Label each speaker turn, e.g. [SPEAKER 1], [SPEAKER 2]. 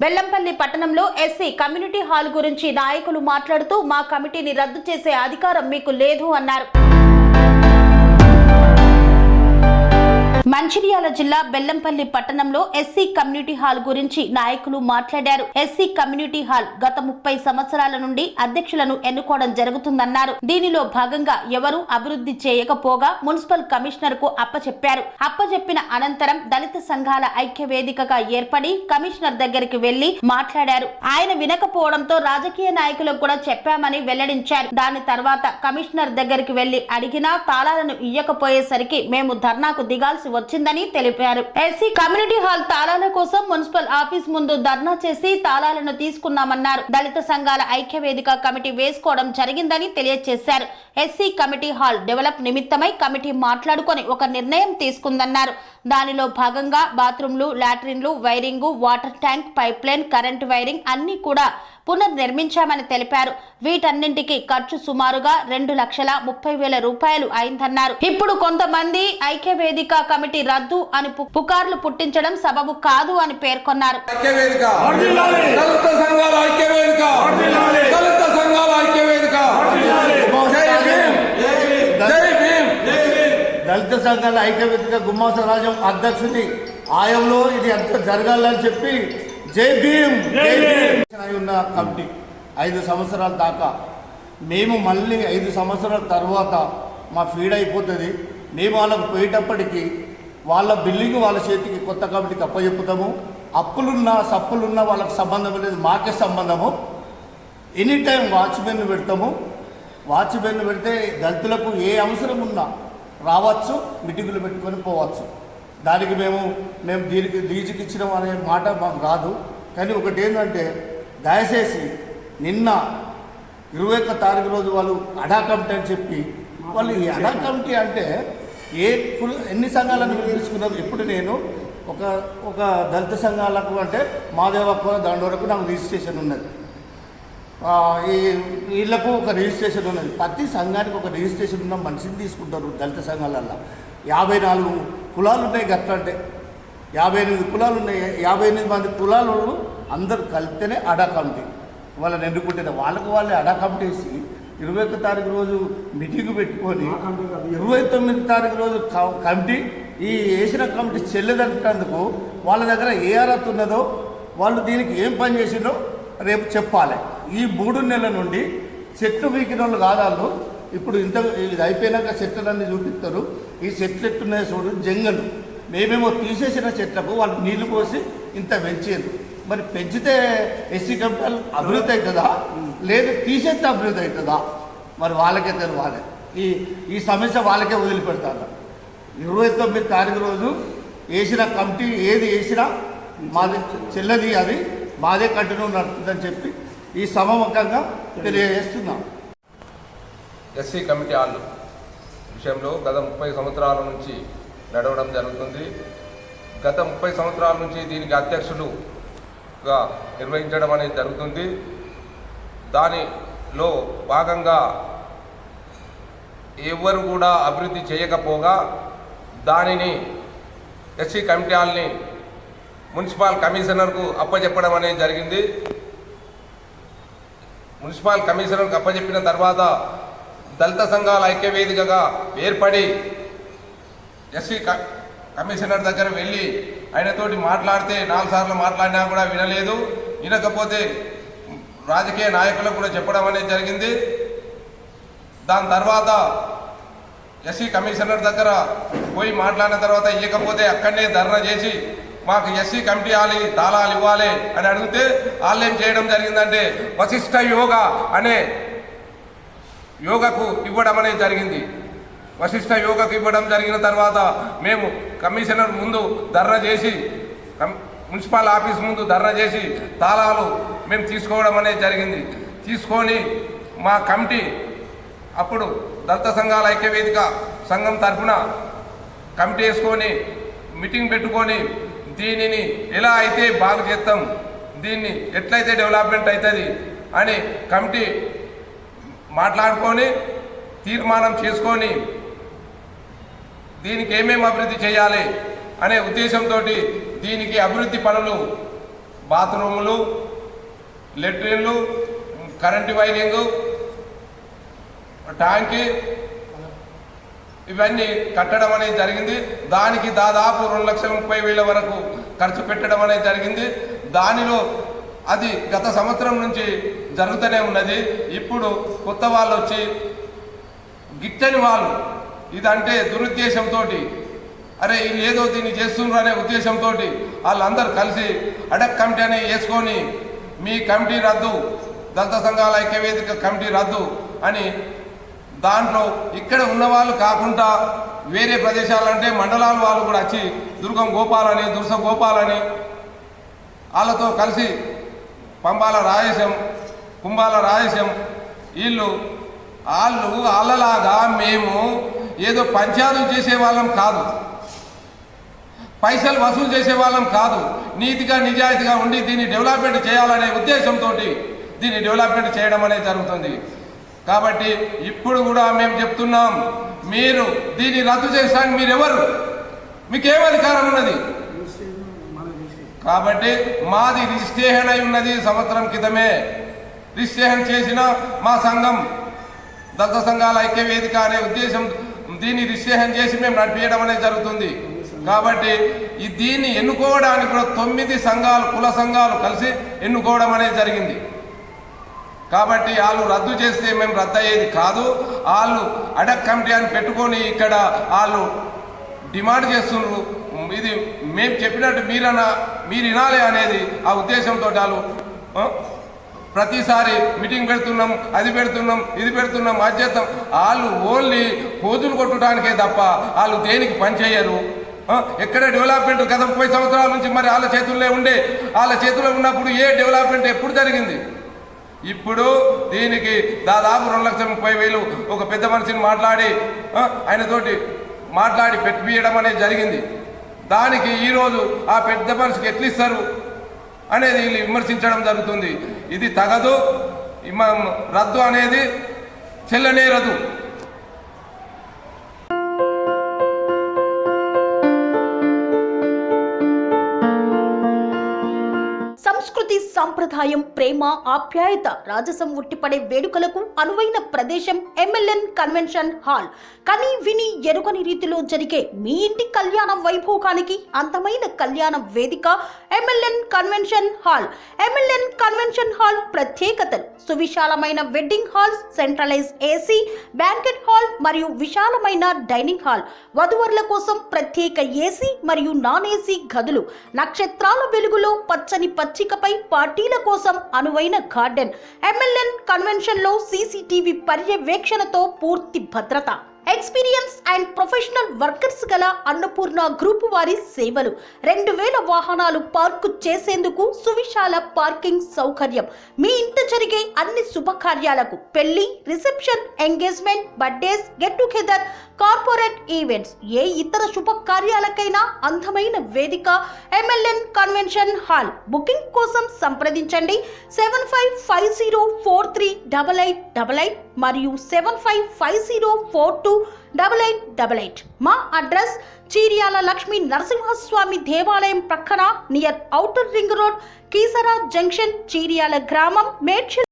[SPEAKER 1] బెల్లంపల్లి పట్టణంలో SC community hall గురించి నాయకులు మాట్లాడుతూ మా కమిటీని రద్దు చేసే అధికారం మీకు లేదు అన్నారు. మంచిర్యాల జిల్లా బెల్లంపల్లి పట్టణంలో ఎస్సీ కమ్యూనిటీ హాల్ గురించి నాయకులు మాట్లాడారు. ఎస్సీ కమ్యూనిటీ హాల్ గత 30 సంవత్సరాల నుండి అధ్యక్షులను ఎన్నుకోవడం జరుగుతుందన్నారు. దీనిలో భాగంగా ఎవరూ అభివృద్ధి చేయకపోగా మున్సిపల్ కమిషనర్ కు అప్పచెప్పారు. అప్పచెప్పిన అనంతరం దళిత సంఘాల ఐక్య వేదికగా ఏర్పడి కమిషనర్ దగ్గరికి వెళ్లి మాట్లాడారు. ఆయన వినకపోవడంతో రాజకీయ నాయకులకు కూడా చెప్పామని వెల్లడించారు. దాని తర్వాత కమిషనర్ దగ్గరికి వెళ్లి అడిగినా తాళాలను ఇయ్యకపోయేసరికి మేము ధర్నాకు దిగాల్సి వచ్చిందని తెలిపారు. ఎస్సీ కమ్యూనిటీ హాల్ తాళాల కోసం మున్సిపల్ ఆఫీస్ ముందు ధర్నా చేసి తాళాలను తీసుకున్నామన్నారు. దళిత సంఘాల ఐక్య వేదిక కమిటీ వేసుకోవడం జరిగిందని తెలియజేశారు. ఎస్సీ కమిటీ హాల్ డెవలప్ నిమిత్తమై కమిటీ మాట్లాడుకొని ఒక నిర్ణయం తీసుకుందన్నారు. దానిలో భాగంగా బాత్రూంలు, లాట్రిన్లు, wiring, water tank, pipe line, current wiring అన్ని కూడా పునర్నిర్మించామని తెలిపారు. వీటన్నింటికి ఖర్చు సుమారుగా 2,30,000 రూపాయలు అయిందన్నారు. ఇప్పుడు కొంతమంది ఐక్య వేదిక కమిటీ రద్దు అని పుకార్లు పుట్టించడం సబబు కాదు అని పేర్కొన్నారు.
[SPEAKER 2] దళిత సంఘాల ఐక్యవేదిక గుమ్మాస రాజం అధ్యక్షుడి ఆయంలో ఇది అంత జరగాలని చెప్పి జై భీమ్ ఉన్న కమిటీ 5 సంవత్సరాల దాకా మేము మళ్ళీ 5 సంవత్సరాల తర్వాత మా ఫీడ్ అయిపోతుంది. మేము వాళ్ళకు పోయేటప్పటికి వాళ్ళ బిల్డింగ్ వాళ్ళ చేతికి కొత్త కమిటీకి అప్పచెప్పుతాము. అప్పులున్నా సప్పులున్నా వాళ్ళకి సంబంధం లేదు, మాకే సంబంధము. ఎనీ టైం వాచ్మెన్ పెడతాము. వాచ్మెన్ పెడితే దళితులకు ఏ అవసరం ఉన్నా రావచ్చు, మీటింగులు పెట్టుకొని పోవచ్చు. దానికి మేము దీనికి లీజుకి ఇచ్చినాం అనే మాట మాకు రాదు. కానీ ఒకటి ఏంటంటే దయచేసి నిన్న 21వ తారీఖు రోజు వాళ్ళు అడా కమిటీ అని చెప్పి వాళ్ళు ఈ అడా కమిటీ అంటే ఎన్ని సంఘాలను పిలుచుకున్నారు. ఇప్పుడు నేను ఒక దళిత సంఘాలకు అంటే మాదేవకు దాని వరకు నాకు రిజిస్ట్రేషన్ ఉన్నది. వీళ్ళకు ఒక రిజిస్ట్రేషన్ ఉన్నది. ప్రతి సంఘానికి ఒక రిజిస్ట్రేషన్ ఉన్న మనిషిని తీసుకుంటారు. దళిత సంఘాలల్లో 54 కులాలు ఉన్నాయి. గట్ల అంటే 58 కులాలు ఉన్నాయి. 58 మంది కులాలు అందరూ కలిపితేనే అడా కమిటీ. వాళ్ళని ఎన్నుకుంటే వాళ్ళే అడా కమిటీ వేసి 21వ తారీఖు రోజు మీటింగ్ పెట్టుకొని 29వ తారీఖు రోజు కమిటీ ఈ వేసిన కమిటీ చెల్లెదంటున్నందుకు వాళ్ళ దగ్గర ఏ అర్హత ఉన్నదో వాళ్ళు దీనికి ఏం పని చేసిందో రేపు చెప్పాలి. ఈ 3 నెలల నుండి చెట్లు వీకిన వాళ్ళు కాదాళ్ళు. ఇప్పుడు ఇది అయిపోయినాక చెట్లన్నీ చూపిస్తారు. ఈ చెట్లు ఎట్టున్నాయి చూడు, జంగలు. మేమేమో తీసేసిన చెట్లకు వాళ్ళు నీళ్లు పోసి ఇంత పెంచేది. మరి పెంచితే ఎస్సీ కమిటీలు అభివృద్ధి అవుతుందా, లేదు తీసేస్తే అభివృద్ధి అవుతుందా? మరి వాళ్ళకే తెలియాలి. ఈ సమస్య వాళ్ళకే వదిలిపెడతారు. 29వ తారీఖు రోజు వేసిన కమిటీ ఏది వేసినా మాది చెల్లది, అది మాదే కంటిన్యూ నడుతుందని చెప్పి ఈ సమముఖంగా తెలియజేస్తున్నాం.
[SPEAKER 3] ఎస్సీ కమిటీ హాల్ విషయంలో గత 30 సంవత్సరాల నుంచి నడవడం జరుగుతుంది. గత 30 సంవత్సరాల నుంచి దీనికి అధ్యక్షులుగా నిర్వహించడం అనేది జరుగుతుంది. దానిలో భాగంగా ఎవరు కూడా అభివృద్ధి చేయకపోగా దానిని ఎస్సీ కమిటీ హాల్ని మున్సిపల్ కమిషనర్కు అప్పచెప్పడం అనేది జరిగింది. మున్సిపల్ కమిషనర్కు అప్పచెప్పిన తర్వాత దళిత సంఘాల ఐక్యవేదికగా ఏర్పడి ఎస్సీ కమిషనర్ దగ్గర వెళ్ళి ఆయనతోటి మాట్లాడితే 4 సార్లు మాట్లాడినా కూడా వినలేదు. వినకపోతే రాజకీయ నాయకులకు కూడా చెప్పడం అనేది జరిగింది. దాని తర్వాత ఎస్సీ కమిషనర్ దగ్గర పోయి మాట్లాడిన తర్వాత ఇవ్వకపోతే అక్కడనే ధర్నా చేసి మాకు ఎస్సీ కమిటీ తాళాలు ఇవ్వాలి అని అడిగితే వాళ్ళు ఏం చేయడం జరిగిందంటే వశిష్ఠ యోగా అనే యోగకు ఇవ్వడం అనేది జరిగింది. వశిష్ఠ యోగకు ఇవ్వడం జరిగిన తర్వాత మేము కమిషనర్ ముందు ధర్నా చేసి మున్సిపల్ ఆఫీస్ ముందు ధర్నా చేసి తాళాలు మేము తీసుకోవడం అనేది జరిగింది. తీసుకొని మా కమిటీ అప్పుడు దళిత సంఘాల ఐక్యవేదిక సంఘం తరఫున కమిటీ వేసుకొని మీటింగ్ పెట్టుకొని దీనిని ఎలా అయితే బాగు చేస్తాం, దీన్ని ఎట్లయితే డెవలప్మెంట్ అవుతుంది అని కమిటీ మాట్లాడుకొని తీర్మానం చేసుకొని దీనికి ఏమేమి అభివృద్ధి చేయాలి అనే ఉద్దేశంతో దీనికి అభివృద్ధి పనులు బాత్రూములు, లెట్రిన్లు, కరెంటు వైరింగు, ట్యాంకి ఇవన్నీ కట్టడం అనేది జరిగింది. దానికి దాదాపు 2,30,000 వరకు ఖర్చు పెట్టడం అనేది జరిగింది. దానిలో అది గత సంవత్సరం నుంచి జరుగుతూనే ఉన్నది. ఇప్పుడు కొత్త వాళ్ళు వచ్చి గిట్టని వాళ్ళు ఇదంటే దురుద్దేశంతో అరే వీళ్ళు ఏదో దీన్ని చేస్తున్నారు అనే ఉద్దేశంతో వాళ్ళందరూ కలిసి అడక్ కమిటీ అని వేసుకొని మీ కమిటీ రద్దు, దళిత సంఘాల ఐక్యవేదిక కమిటీ రద్దు అని దాంట్లో ఇక్కడ ఉన్న వాళ్ళు కాకుండా వేరే ప్రదేశాలంటే మండలాల వాళ్ళు కూడా వచ్చి దుర్గం గోపాలని, దుర్స గోపాలని వాళ్ళతో కలిసి పంబాల రాజేశం, కుంభాల రాజేశం వాళ్ళలాగా మేము ఏదో పంచాయతీలు చేసేవాళ్ళం కాదు, పైసలు వసూలు చేసేవాళ్ళం కాదు. నీతిగా నిజాయితీగా ఉండి దీన్ని డెవలప్మెంట్ చేయాలనే ఉద్దేశంతో దీన్ని డెవలప్మెంట్ చేయడం అనేది జరుగుతుంది. కాబట్టి ఇప్పుడు కూడా మేము చెప్తున్నాం, మీరు దీన్ని రద్దు చేయడానికి మీరెవరు, మీకేం అధికారం ఉన్నది? కాబట్టి మాది రిజిస్ట్రేషన్ అయి ఉన్నది సంవత్సరం క్రితమే. రిజిస్ట్రేషన్ చేసిన మా సంఘం దళిత సంఘాల ఐక్యవేదిక అనే ఉద్దేశం దీన్ని రిజిస్ట్రేషన్ చేసి మేము నడిపించడం అనేది జరుగుతుంది. కాబట్టి దీన్ని ఎన్నుకోవడానికి కూడా 9 సంఘాలు, కుల సంఘాలు కలిసి ఎన్నుకోవడం అనేది జరిగింది. కాబట్టి వాళ్ళు రద్దు చేస్తే మేము రద్దు అయ్యేది కాదు. వాళ్ళు అడక్ కమిటీ అని పెట్టుకొని ఇక్కడ వాళ్ళు డిమాండ్ చేస్తున్నారు. ఇది మేము చెప్పినట్టు మీరు వినాలి అనేది ఆ ఉద్దేశంతో వాళ్ళు ప్రతిసారి మీటింగ్ పెడుతున్నాం, అది పెడుతున్నాం, ఇది పెడుతున్నాం, అది చేద్దాం. వాళ్ళు ఓన్లీ పోజులు కొట్టడానికే తప్ప వాళ్ళు దేనికి పనిచేయరు. ఎక్కడ డెవలప్మెంట్ గత 30 సంవత్సరాల నుంచి మరి వాళ్ళ చేతుల్లో ఉండే, వాళ్ళ చేతుల్లో ఉన్నప్పుడు ఏ డెవలప్మెంట్ ఎప్పుడు జరిగింది? ఇప్పుడు దీనికి దాదాపు 2,30,000 ఒక పెద్ద మనిషిని ఆయనతోటి మాట్లాడి పెట్టియడం అనేది జరిగింది. దానికి ఈరోజు ఆ పెద్ద మనిషికి ఎట్లు ఇస్తారు అనేది వీళ్ళు విమర్శించడం జరుగుతుంది. ఇది తగదు, రద్దు అనేది చెల్లనేరదు.
[SPEAKER 1] సంస్కృతి, సంప్రదాయం, ప్రేమ, ఆప్యాయత, రాజసం ఉట్టిపడే వేడుకలకు అనువైన ప్రదేశం MLN కన్వెన్షన్ హాల్. కని విని ఎరుగని రీతిలో జరిగే మీ ఇంటి కళ్యాణ వైభోగానికి అందమైన కళ్యాణ వేదిక MLN convention hall. MLN convention hall ప్రత్యేకతలు: సువిశాలమైన wedding halls, centralise AC banquet hall మరియు విశాలమైన డైనింగ్ హాల్, వధువరుల కోసం ప్రత్యేక AC మరియు నాన్ AC గదులు, నక్షత్రాల వెలుగులో పచ్చని పచ్చికపై పార్టీల కోసం అనువైన గార్డెన్. MLN కన్వెన్షన్ లో CCTV పర్యవేక్షణతో పూర్తి భద్రత. ఎక్స్పీరియన్స్ అండ్ ప్రొఫెషనల్ వర్కర్స్ గల అన్నపూర్ణ గ్రూప్ వారి సేవలు. 2,000 వాహనాలు పార్కు చేసేందుకు సువిశాల పార్కింగ్ సౌకర్యం. మీ ఇంట జరిగే అన్ని శుభకార్యాలకు, పెళ్లి, reception, engagement, birthdays, get together, corporate events, ఏ ఇతర శుభకార్యాలకైనా అందమైన వేదిక MLN కన్వెన్షన్ హాల్. బుకింగ్ కోసం సంప్రదించండి 7550438888 మరియు 7550428888. మా అడ్రస్ చీర్యాల లక్ష్మీ నరసింహస్వామి దేవాలయం ప్రక్కన, near outer ring road, Keesara junction, Cheeryal గ్రామం, మేడ్చల్.